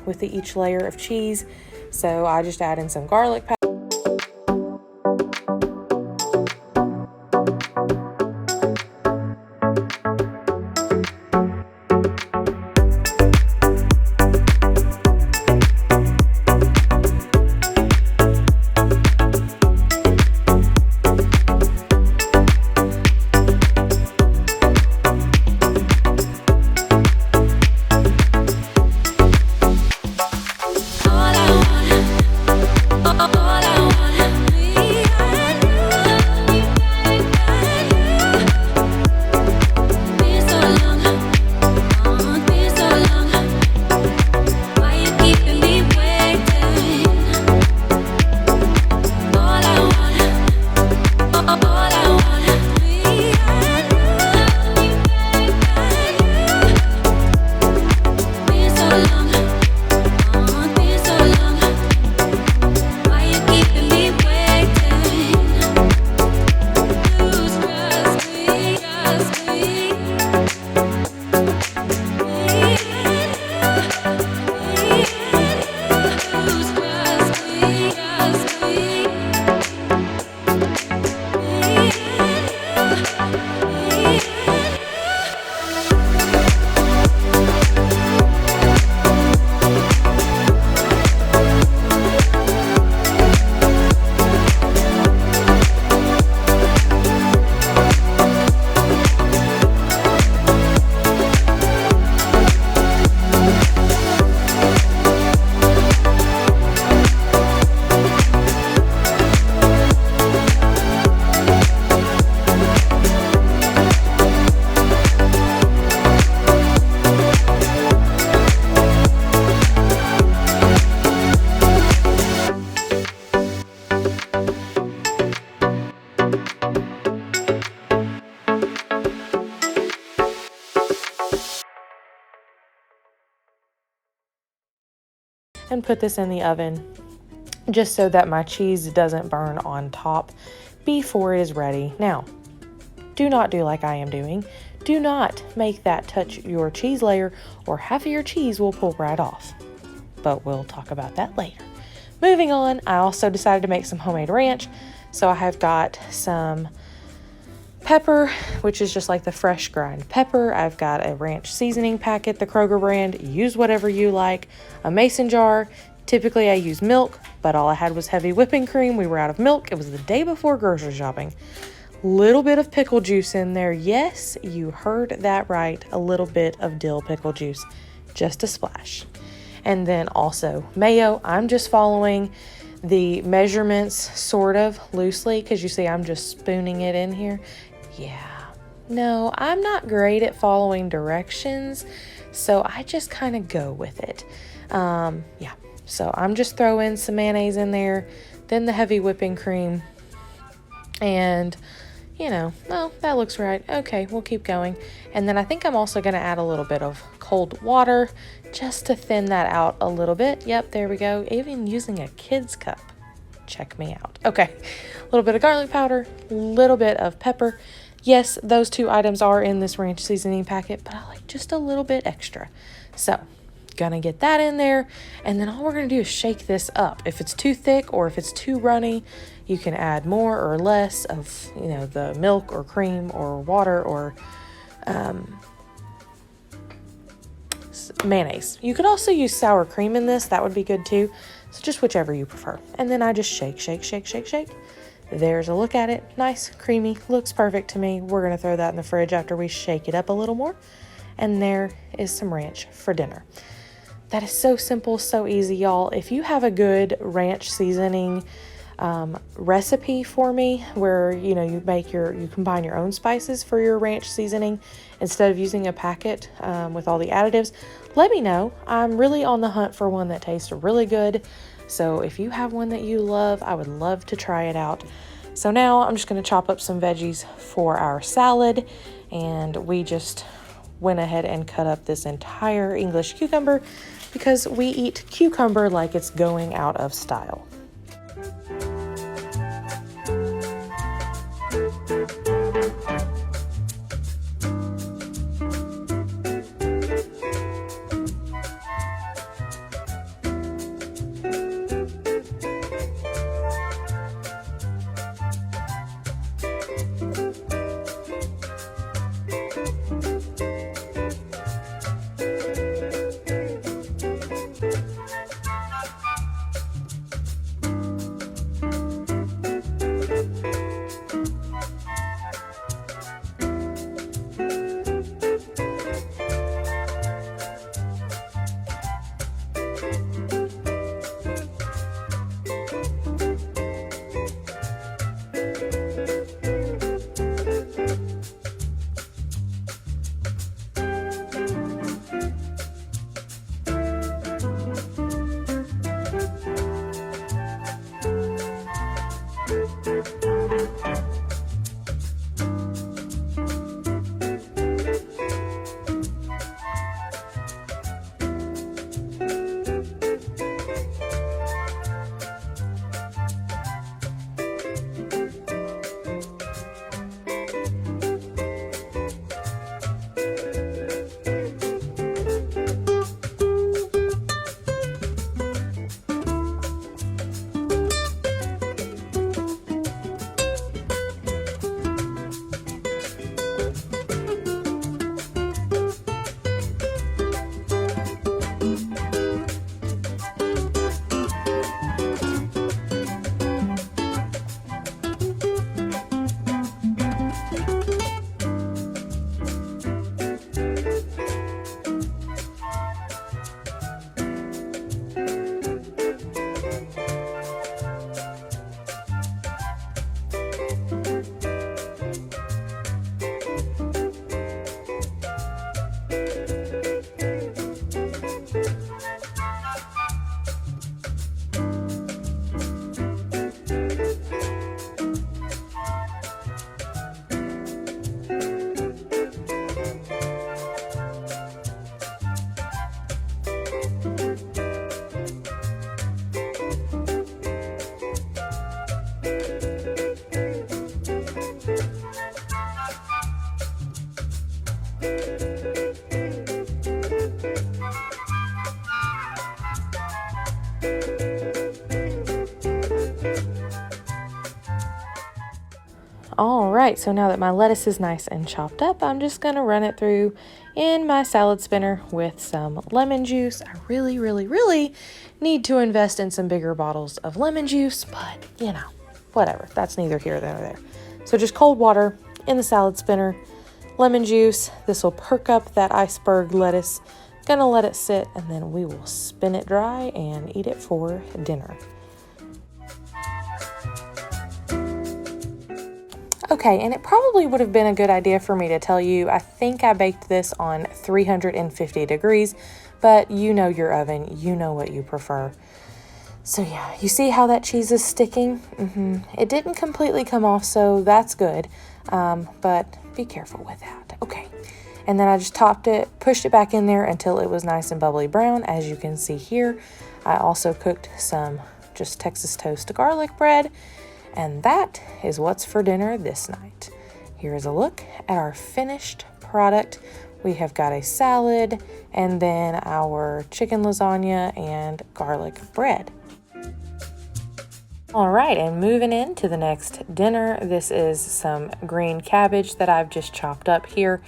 with each layer of cheese. So I just add in some garlic powder. All I want and put this in the oven just so that my cheese doesn't burn on top before it is ready. Now, do not do like I am doing. Do not make that touch your cheese layer or half of your cheese will pull right off. But we'll talk about that later. Moving on, I also decided to make some homemade ranch. So I have got some pepper, which is just like the fresh grind pepper. I've got a ranch seasoning packet, the Kroger brand. Use whatever you like. A mason jar. Typically I use milk, but all I had was heavy whipping cream. We were out of milk. It was the day before grocery shopping. Little bit of pickle juice in there. Yes, you heard that right. A little bit of dill pickle juice. Just a splash. And then also mayo. I'm just following the measurements sort of loosely because you see I'm just spooning it in here. Yeah. No, I'm not great at following directions, so I just kind of go with it. Yeah. So I'm just throwing some mayonnaise in there, then the heavy whipping cream, and well, that looks right. Okay, we'll keep going. And then I think I'm also going to add a little bit of cold water just to thin that out a little bit. Yep, there we go. Even using a kid's cup. Check me out. Okay, a little bit of garlic powder, a little bit of pepper. Yes, those two items are in this ranch seasoning packet, but I like just a little bit extra. So, gonna get that in there, and then all we're gonna do is shake this up. If it's too thick or if it's too runny, you can add more or less of the milk or cream or water or mayonnaise. You could also use sour cream in this. That would be good too. So just whichever you prefer. And then I just shake, shake, shake, shake, shake. There's a look at it. Nice, creamy, looks perfect to me. We're gonna throw that in the fridge after we shake it up a little more. And there is some ranch for dinner. That is so simple, so easy, y'all. If you have a good ranch seasoning recipe for me where you combine your own spices for your ranch seasoning instead of using a packet with all the additives, let me know. I'm really on the hunt for one that tastes really good. So if you have one that you love, I would love to try it out. So now I'm just going to chop up some veggies for our salad, and we just went ahead and cut up this entire English cucumber because we eat cucumber like it's going out of style. right, so now that my lettuce is nice and chopped up, I'm just gonna run it through in my salad spinner with some lemon juice. I really, really, really need to invest in some bigger bottles of lemon juice, but you know, whatever. That's neither here nor there. So just cold water in the salad spinner, lemon juice. This will perk up that iceberg lettuce. Gonna let it sit, and then we will spin it dry and eat it for dinner. Okay, and it probably would have been a good idea for me to tell you, I think I baked this on 350 degrees, but you know your oven, you know what you prefer. So yeah, you see how that cheese is sticking? It didn't completely come off, so that's good, but be careful with that. Okay, and then I just topped it, pushed it back in there until it was nice and bubbly brown, as you can see here. I also cooked some just Texas toast garlic bread, and that is what's for dinner this night. Here is a look at our finished product. We have got a salad and then our chicken lasagna and garlic bread. All right, and moving into the next dinner, this is some green cabbage that I've just chopped up here.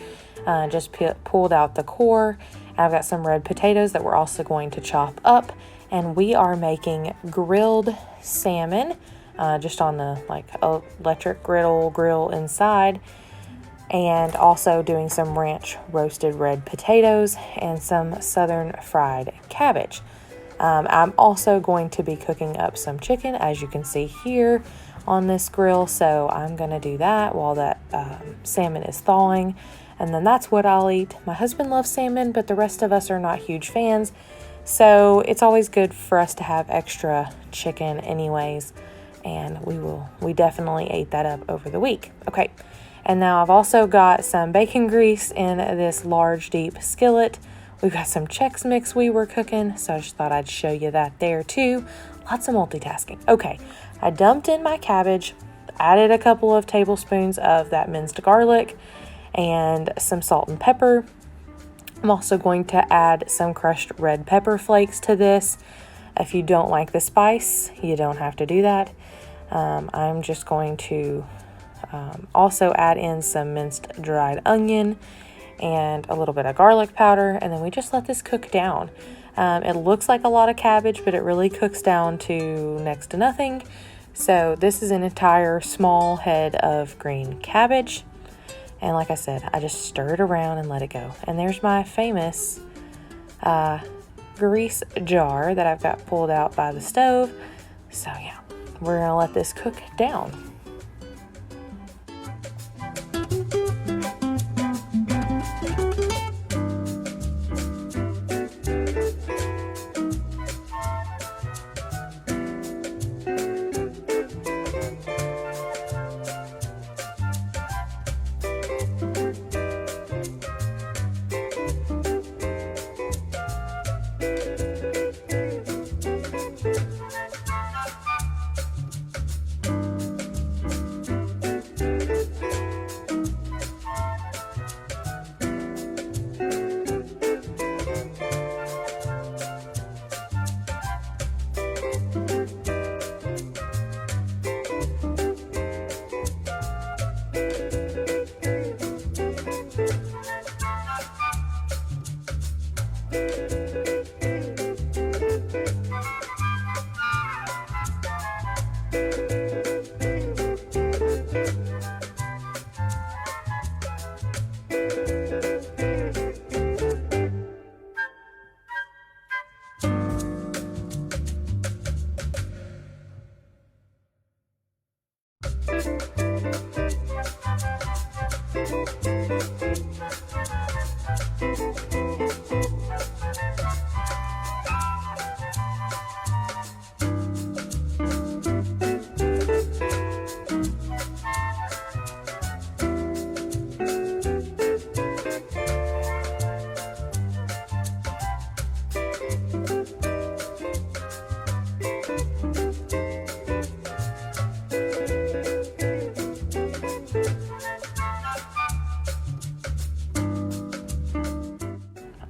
Just pulled out the core. I've got some red potatoes that we're also going to chop up, and we are making grilled salmon. Just on the electric grill inside, and also doing some ranch roasted red potatoes and some southern fried cabbage. I'm also going to be cooking up some chicken, as you can see here on this grill, so I'm going to do that while that salmon is thawing, and then that's what I'll eat. My husband loves salmon, but the rest of us are not huge fans, so it's always good for us to have extra chicken anyways. And we definitely ate that up over the week. Okay, and now I've also got some bacon grease in this large deep skillet. We've got some Chex Mix we were cooking, so I just thought I'd show you that there too. Lots of multitasking. Okay, I dumped in my cabbage, added a couple of tablespoons of that minced garlic and some salt and pepper. I'm also going to add some crushed red pepper flakes to this. If you don't like the spice, you don't have to do that. I'm just going to also add in some minced dried onion and a little bit of garlic powder, and then we just let this cook down. It looks like a lot of cabbage, but it really cooks down to next to nothing. So this is an entire small head of green cabbage. And like I said, I just stir it around and let it go. And there's my famous grease jar that I've got pulled out by the stove. So yeah, we're gonna let this cook down.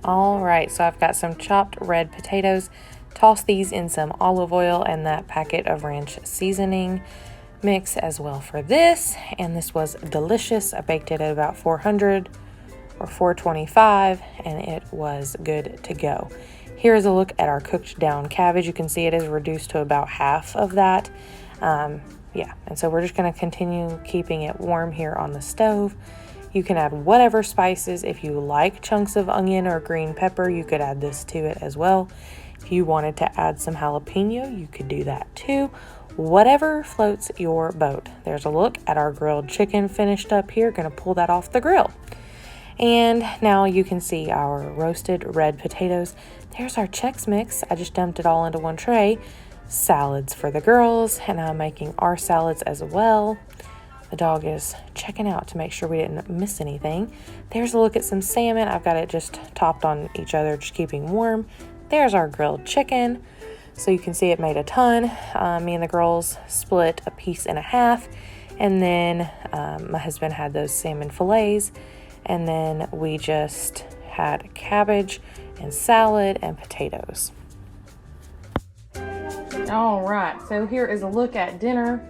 All right, so I've got some chopped red potatoes. Toss these in some olive oil and that packet of ranch seasoning. mix as well for this, and this was delicious. I baked it at about 400 or 425, and it was good to go. Here's a look at our cooked down cabbage. You can see it is reduced to about half of that. Yeah, and so we're just going to continue keeping it warm here on the stove. You can add whatever spices. If you like chunks of onion or green pepper, you could add this to it as well. If you wanted to add some jalapeno, you could do that too. Whatever floats your boat. There's a look at our grilled chicken finished up here. Gonna pull that off the grill. And now you can see our roasted red potatoes. There's our Chex Mix. I just dumped it all into one tray. Salads for the girls, and I'm making our salads as well. The dog is checking out to make sure we didn't miss anything. There's a look at some salmon. I've got it just topped on each other, just keeping warm. There's our grilled chicken. So you can see it made a ton. Me and the girls split a piece and a half. And then my husband had those salmon fillets. And then we just had cabbage and salad and potatoes. All right, so here is a look at dinner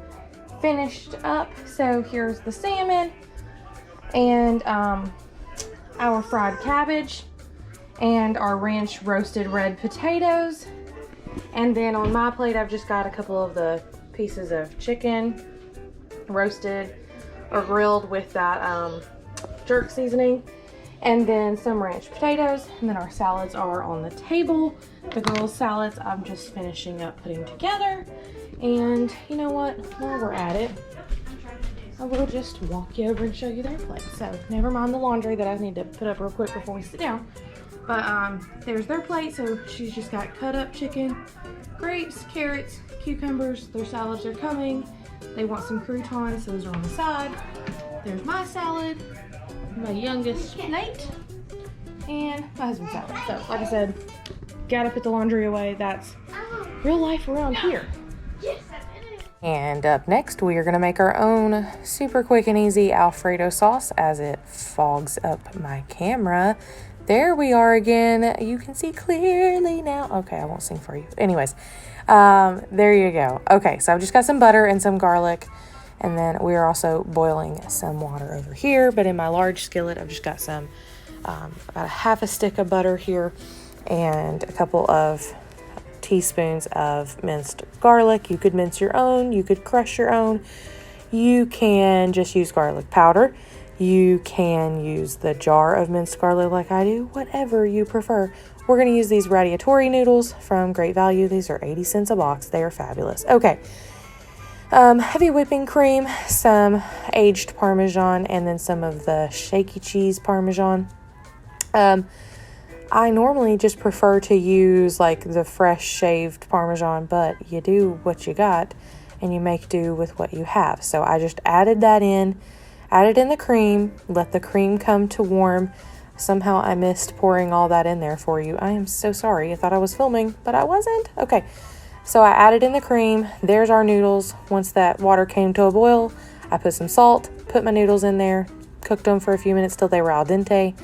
finished up. So here's the salmon and our fried cabbage and our ranch roasted red potatoes. And then on my plate, I've just got a couple of the pieces of chicken roasted or grilled with that jerk seasoning, and then some ranch potatoes, and then our salads are on the table. The girls' salads I'm just finishing up putting together. And you know what, while we're at it, I will just walk you over and show you their plate. So never mind the laundry that I need to put up real quick before we sit down. But there's their plate. So she's just got cut up chicken, grapes, carrots, cucumbers. Their salads are coming. They want some croutons, so those are on the side. There's my salad, my youngest Nate, and my husband's salad. So like I said, gotta put the laundry away. That's real life around here. And up next, we are going to make our own super quick and easy Alfredo sauce as it fogs up my camera. There we are again. You can see clearly now. Okay, I won't sing for you. Anyways, there you go. Okay, so I've just got some butter and some garlic, and then we are also boiling some water over here. But in my large skillet, I've just got some, about a half a stick of butter here and a couple of teaspoons of minced garlic. You could mince your own, you could crush your own, you can just use garlic powder, you can use the jar of minced garlic like I do, whatever you prefer. We're going to use these radiatori noodles from Great Value. These are 80 cents a box. They are fabulous. Okay, heavy whipping cream, some aged Parmesan, and then some of the shaky cheese Parmesan. I normally just prefer to use like the fresh shaved Parmesan, but you do what you got and you make do with what you have. So I just added that in, added in the cream, let the cream come to warm. Somehow I missed pouring all that in there for you. I am so sorry. I thought I was filming, but I wasn't. Okay, so I added in the cream. There's our noodles. Once that water came to a boil, I put some salt, put my noodles in there, cooked them for a few minutes till they were al dente,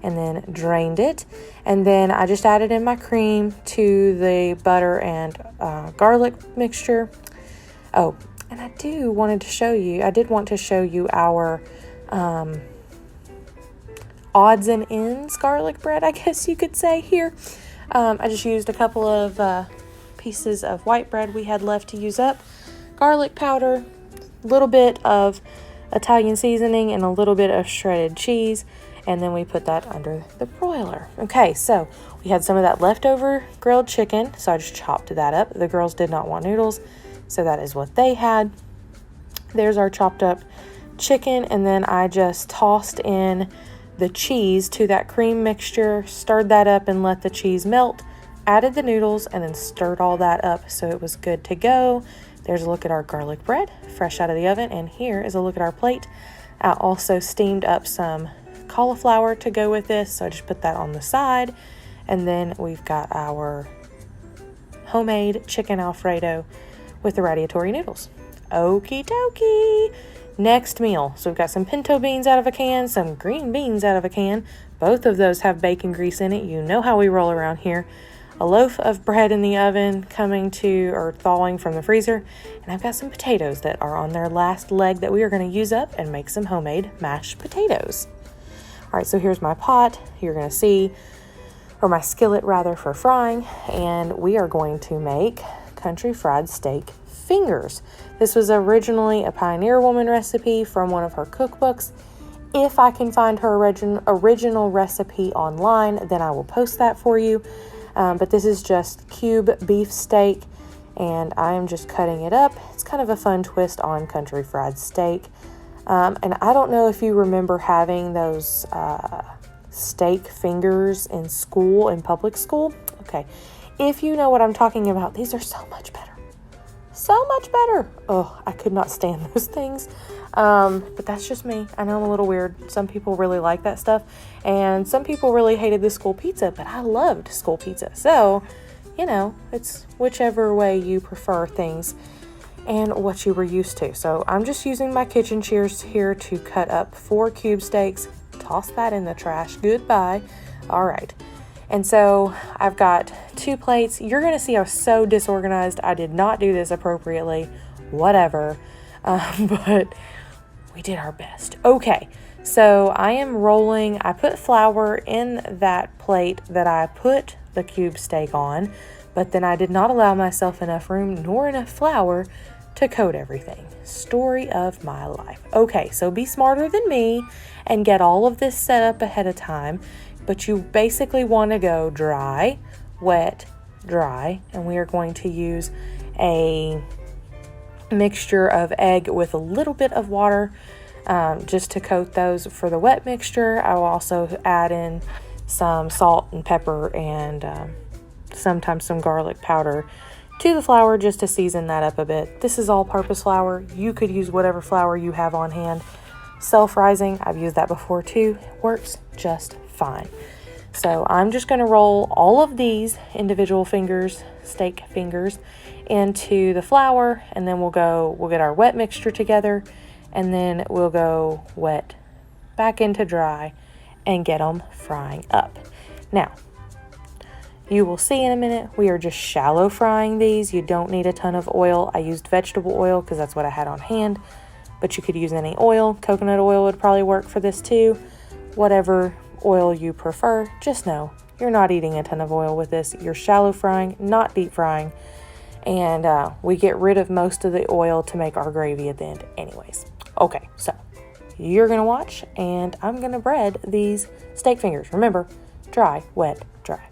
and then drained it. And then I just added in my cream to the butter and garlic mixture. Oh, and I did want to show you our odds and ends garlic bread, I guess you could say here. I just used a couple of pieces of white bread we had left to use up, garlic powder, a little bit of Italian seasoning, and a little bit of shredded cheese. And then we put that under the broiler. Okay, so we had some of that leftover grilled chicken, so I just chopped that up. The girls did not want noodles, so that is what they had. There's our chopped up chicken, and then I just tossed in the cheese to that cream mixture, stirred that up and let the cheese melt, added the noodles, and then stirred all that up so it was good to go. There's a look at our garlic bread, fresh out of the oven, and here is a look at our plate. I also steamed up some cauliflower to go with this, so I just put that on the side. And then we've got our homemade chicken Alfredo with the radiatori noodles. Okie dokie. Next meal. So we've got some pinto beans out of a can, some green beans out of a can. Both of those have bacon grease in it. You know how we roll around here. a loaf of bread in the oven coming to or thawing from the freezer, and I've got some potatoes that are on their last leg that we are going to use up and make some homemade mashed potatoes. All right, so here's my pot. You're going to see, or my skillet rather, for frying, and we are going to make country fried steak fingers. This was originally a Pioneer Woman recipe from one of her cookbooks. If I can find her original recipe online, then I will post that for you. But this is just cube beef steak, and I am just cutting it up. It's kind of a fun twist on country fried steak. And I don't know if you remember having those steak fingers in school, in public school. Okay, if you know what I'm talking about, these are so much better. So much better. Oh, I could not stand those things. But that's just me. I know I'm a little weird. Some people really like that stuff, and some people really hated the school pizza, but I loved school pizza. So, you know, it's whichever way you prefer things and what you were used to. So I'm just using my kitchen shears here to cut up 4 cube steaks. Toss that in the trash. Goodbye. All right. And so I've got 2 plates. You're going to see I was so disorganized. I did not do this appropriately. Whatever. But we did our best. Okay. So I am rolling. I put flour in that plate that I put the cube steak on, but then I did not allow myself enough room nor enough flour to coat everything. Story of my life. Okay, so be smarter than me and get all of this set up ahead of time, but you basically want to go dry, wet, dry, and we are going to use a mixture of egg with a little bit of water just to coat those. For the wet mixture, I will also add in some salt and pepper and sometimes some garlic powder to the flour just to season that up a bit. This is all-purpose flour. You could use whatever flour you have on hand. Self-rising, I've used that before too. It works just fine. So I'm just going to roll all of these individual fingers, steak fingers, into the flour, and then we'll get our wet mixture together, and then we'll go wet back into dry and get them frying up. Now, you will see in a minute, we are just shallow frying these. You don't need a ton of oil. I used vegetable oil because that's what I had on hand, but you could use any oil. Coconut oil would probably work for this too. Whatever oil you prefer, just know you're not eating a ton of oil with this. You're shallow frying, not deep frying, and we get rid of most of the oil to make our gravy at the end anyways. Okay, so you're gonna watch, and I'm gonna bread these steak fingers. Remember, dry, wet, dry.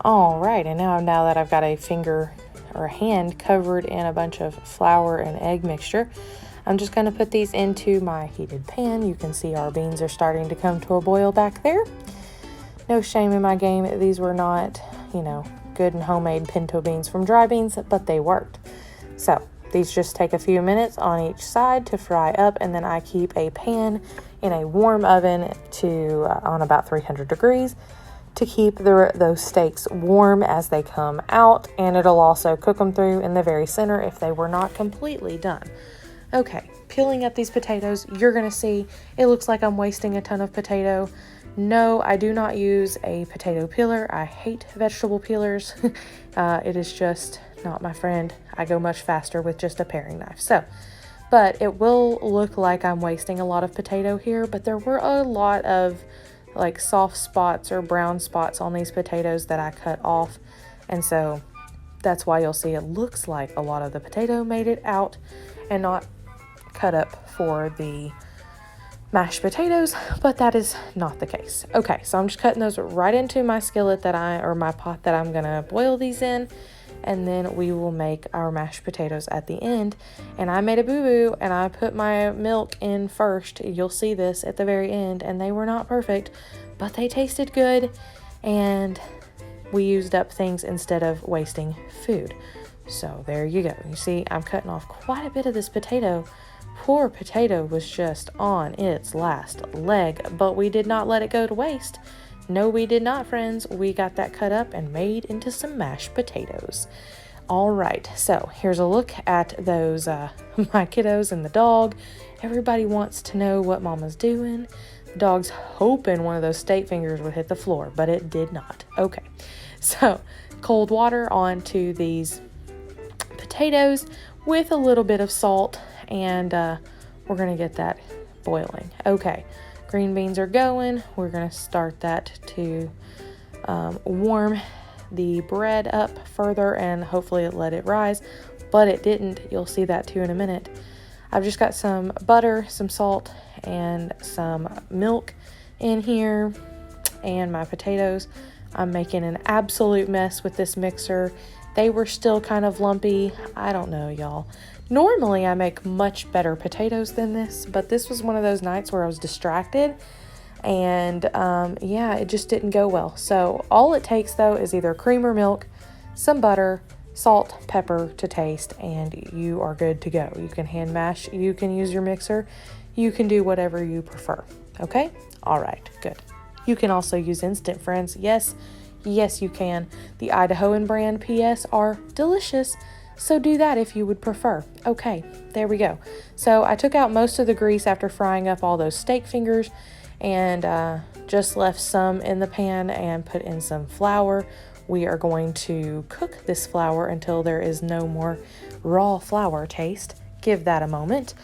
All right, and now that I've got a finger or a hand covered in a bunch of flour and egg mixture, I'm just going to put these into my heated pan. You can see our beans are starting to come to a boil back there. No shame in my game. These were not, good and homemade pinto beans from dry beans, but they worked. So these just take a few minutes on each side to fry up, and then I keep a pan in a warm oven on about 300 degrees to keep those steaks warm as they come out, and it'll also cook them through in the very center if they were not completely done. Okay, peeling up these potatoes, you're going to see it looks like I'm wasting a ton of potato. No, I do not use a potato peeler. I hate vegetable peelers. It is just not my friend. I go much faster with just a paring knife. But it will look like I'm wasting a lot of potato here, but there were a lot of like soft spots or brown spots on these potatoes that I cut off. And so that's why you'll see it looks like a lot of the potato made it out and not cut up for the mashed potatoes, but that is not the case. Okay, so I'm just cutting those right into my skillet my pot that I'm gonna boil these in, and then we will make our mashed potatoes at the end. And I made a boo-boo and I put my milk in first. You'll see this at the very end, and they were not perfect, but they tasted good, and we used up things instead of wasting food. So there you go. You see, I'm cutting off quite a bit of this potato. Poor potato was just on its last leg, but we did not let it go to waste. No, we did not, friends. We got that cut up and made into some mashed potatoes. All right, so here's a look at those, my kiddos and the dog. Everybody wants to know what Mama's doing. The dog's hoping one of those steak fingers would hit the floor, but it did not. Okay, so cold water onto these potatoes with a little bit of salt, and we're going to get that boiling. Okay, green beans are going. We're going to start that to warm the bread up further, and hopefully let it rise, but it didn't. You'll see that too in a minute. I've just got some butter, some salt, and some milk in here, and my potatoes. I'm making an absolute mess with this mixer. They were still kind of lumpy. I don't know, y'all. Normally I make much better potatoes than this, but this was one of those nights where I was distracted, and it just didn't go well. So all it takes though is either cream or milk, some butter, salt, pepper to taste, and you are good to go. You can hand mash, you can use your mixer, you can do whatever you prefer. Okay? All right, good. You can also use instant, friends. Yes, you can. The Idahoan brand PS are delicious, so do that if you would prefer. Okay, there we go. So I took out most of the grease after frying up all those steak fingers, and just left some in the pan and put in some flour. We are going to cook this flour until there is no more raw flour taste. Give that a moment.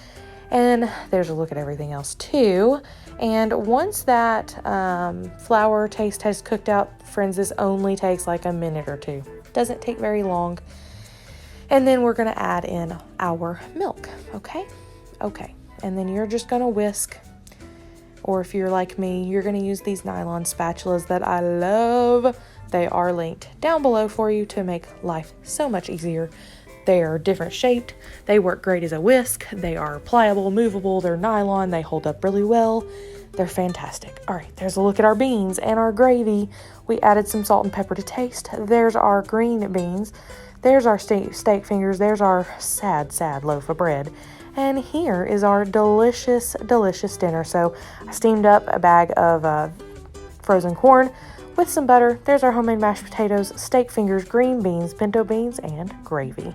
And there's a look at everything else too. And once that flour taste has cooked out, friends, this only takes like a minute or two. Doesn't take very long. And then we're going to add in our milk. Okay. And then you're just going to whisk. Or if you're like me, you're going to use these nylon spatulas that I love. They are linked down below for you to make life so much easier. They are different shaped. They work great as a whisk. They are pliable, movable. They're nylon. They hold up really well. They're fantastic. All right, there's a look at our beans and our gravy. We added some salt and pepper to taste. There's our green beans. There's our steak fingers. There's our sad, sad loaf of bread. And here is our delicious, delicious dinner. So I steamed up a bag of frozen corn with some butter. There's our homemade mashed potatoes, steak fingers, green beans, pinto beans, and gravy.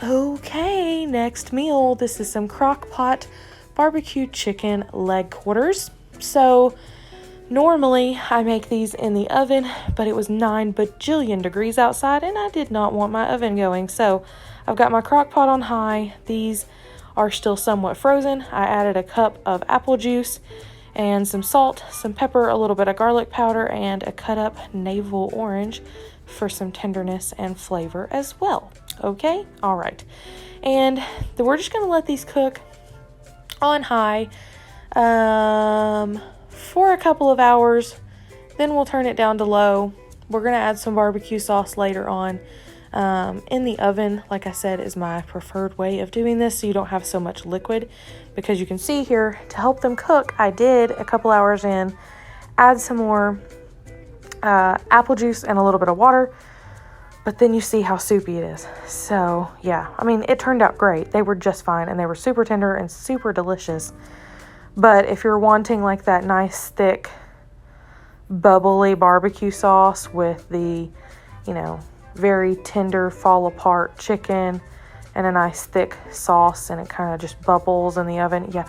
Okay, next meal. This is some crock pot BBQ Chicken Leg Quarters. So normally I make these in the oven, but it was 9 bajillion degrees outside and I did not want my oven going. So I've got my crock pot on high. These are still somewhat frozen. I added a cup of apple juice and some salt, some pepper, a little bit of garlic powder, and a cut up navel orange for some tenderness and flavor as well. Okay? All right. And we're just going to let these cook on high for a couple of hours. Then we'll turn it down to low, we're going to add some barbecue sauce later on. In the oven, like I said, is my preferred way of doing this, so you don't have so much liquid, because you can see here, to help them cook, I did a couple hours in add some more apple juice and a little bit of water, but then you see how soupy it is. So yeah, I mean, it turned out great. They were just fine, and they were super tender and super delicious. But if you're wanting like that nice thick bubbly barbecue sauce with the, you know, very tender fall apart chicken and a nice thick sauce, and it kind of just bubbles in the oven, yeah,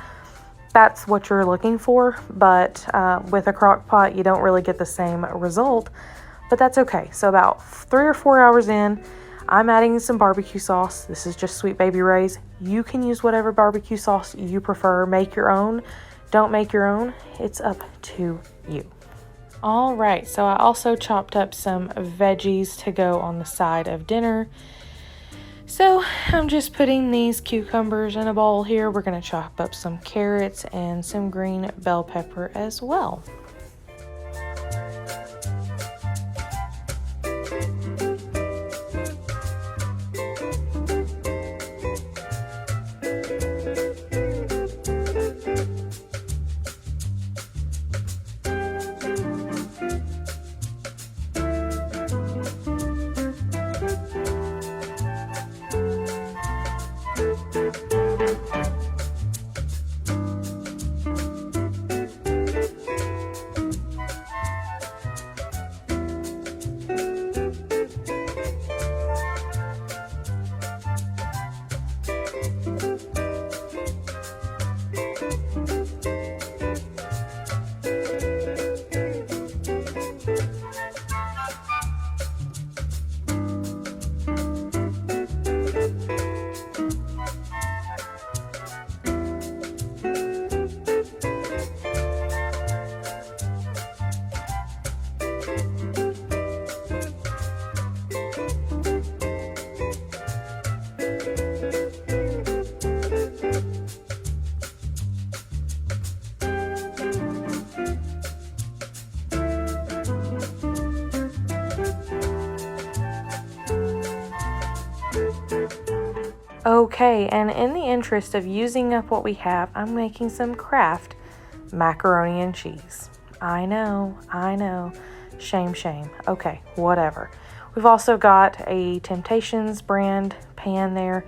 that's what you're looking for. But with a crock pot, you don't really get the same result, but that's okay. So about 3 or 4 hours in, I'm adding some barbecue sauce. This is just Sweet Baby Ray's. You can use whatever barbecue sauce you prefer. Make your own. Don't make your own. It's up to you. All right, so I also chopped up some veggies to go on the side of dinner. So I'm just putting these cucumbers in a bowl here. We're going to chop up some carrots and some green bell pepper as well. Okay, and in the interest of using up what we have, I'm making some Kraft macaroni and cheese. I know. Shame. Okay, whatever. We've also got a Temptations brand pan there,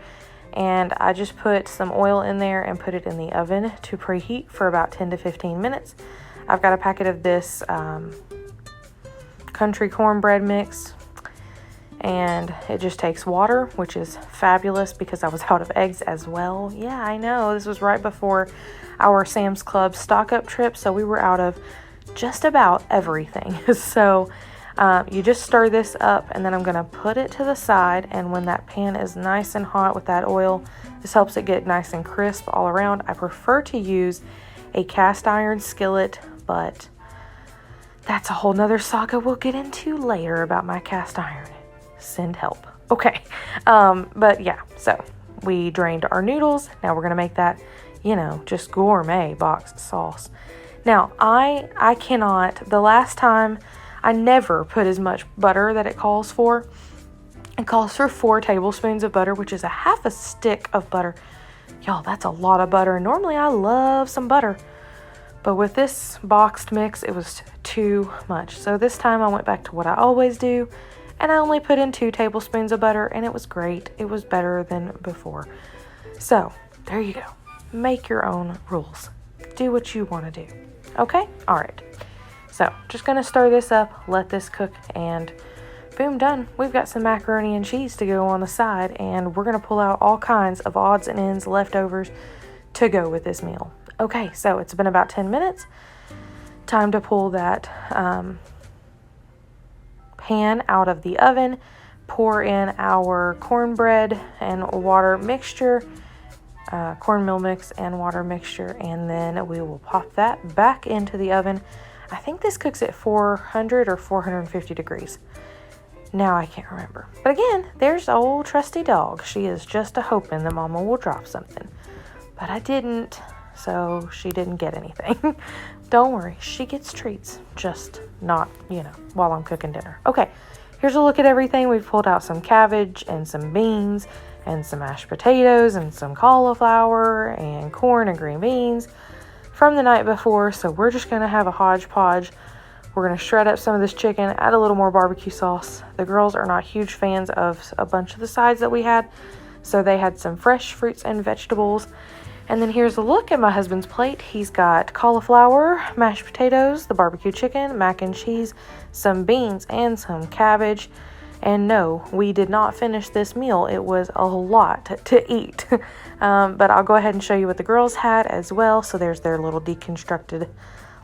and I just put some oil in there and put it in the oven to preheat for about 10 to 15 minutes. I've got a packet of this country cornbread mix, and it just takes water, which is fabulous because I was out of eggs as well. Yeah, I know. This was right before our Sam's Club stock-up trip, so we were out of just about everything. So you just stir this up, and then I'm going to put it to the side, and when that pan is nice and hot with that oil, this helps it get nice and crisp all around. I prefer to use a cast iron skillet, but that's a whole nother saga we'll get into later about my cast iron. Send help. Okay. But yeah, so we drained our noodles. Now we're going to make that, you know, just gourmet boxed sauce. Now, I cannot, the last time, I never put as much butter that it calls for. It calls for 4 tablespoons of butter, which is a half a stick of butter. Y'all, that's a lot of butter. Normally, I love some butter. But with this boxed mix, it was too much. So this time I went back to what I always do, and I only put in 2 tablespoons of butter, and it was great. It was better than before. So there you go. Make your own rules. Do what you want to do. Okay? All right. So just going to stir this up, let this cook, and boom, done. We've got some macaroni and cheese to go on the side, and we're going to pull out all kinds of odds and ends, leftovers to go with this meal. Okay, so it's been about 10 minutes. Time to pull that pan out of the oven, pour in our cornbread and water mixture, cornmeal mix and water mixture, and then we will pop that back into the oven. I think this cooks at 400 or 450 degrees. Now I can't remember. But again, there's old trusty dog. She is just a hoping the mama will drop something. But I didn't. so she didn't get anything. Don't worry, she gets treats, just not, while I'm cooking dinner. Okay, here's a look at everything. We've pulled out some cabbage and some beans and some mashed potatoes and some cauliflower and corn and green beans from the night before. So we're just going to have a hodgepodge. We're going to shred up some of this chicken, add a little more barbecue sauce. The girls are not huge fans of a bunch of the sides that we had, so they had some fresh fruits and vegetables. And then here's a look at my husband's plate. He's got cauliflower, mashed potatoes, the barbecue chicken, mac and cheese, some beans, and some cabbage. And no, we did not finish this meal. It was a lot to eat. But I'll go ahead and show you what the girls had as well. So there's their little deconstructed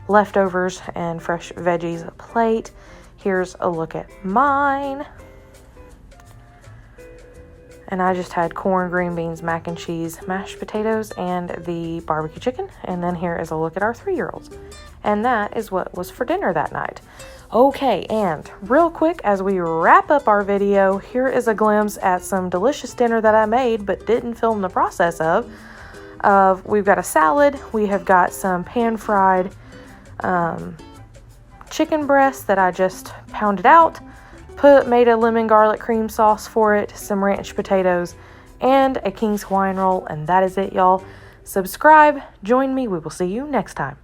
leftovers and fresh veggies plate. Here's a look at mine. And I just had corn, green beans, mac and cheese, mashed potatoes, and the barbecue chicken. And then here is a look at our 3-year-olds. And that is what was for dinner that night. Okay, and real quick, as we wrap up our video, here is a glimpse at some delicious dinner that I made but didn't film the process of. We've got a salad. We have got some pan-fried chicken breast that I just pounded out, made a lemon garlic cream sauce for it, some ranch potatoes, and a King's Hawaiian roll, and that is it, y'all. Subscribe, join me, we will see you next time.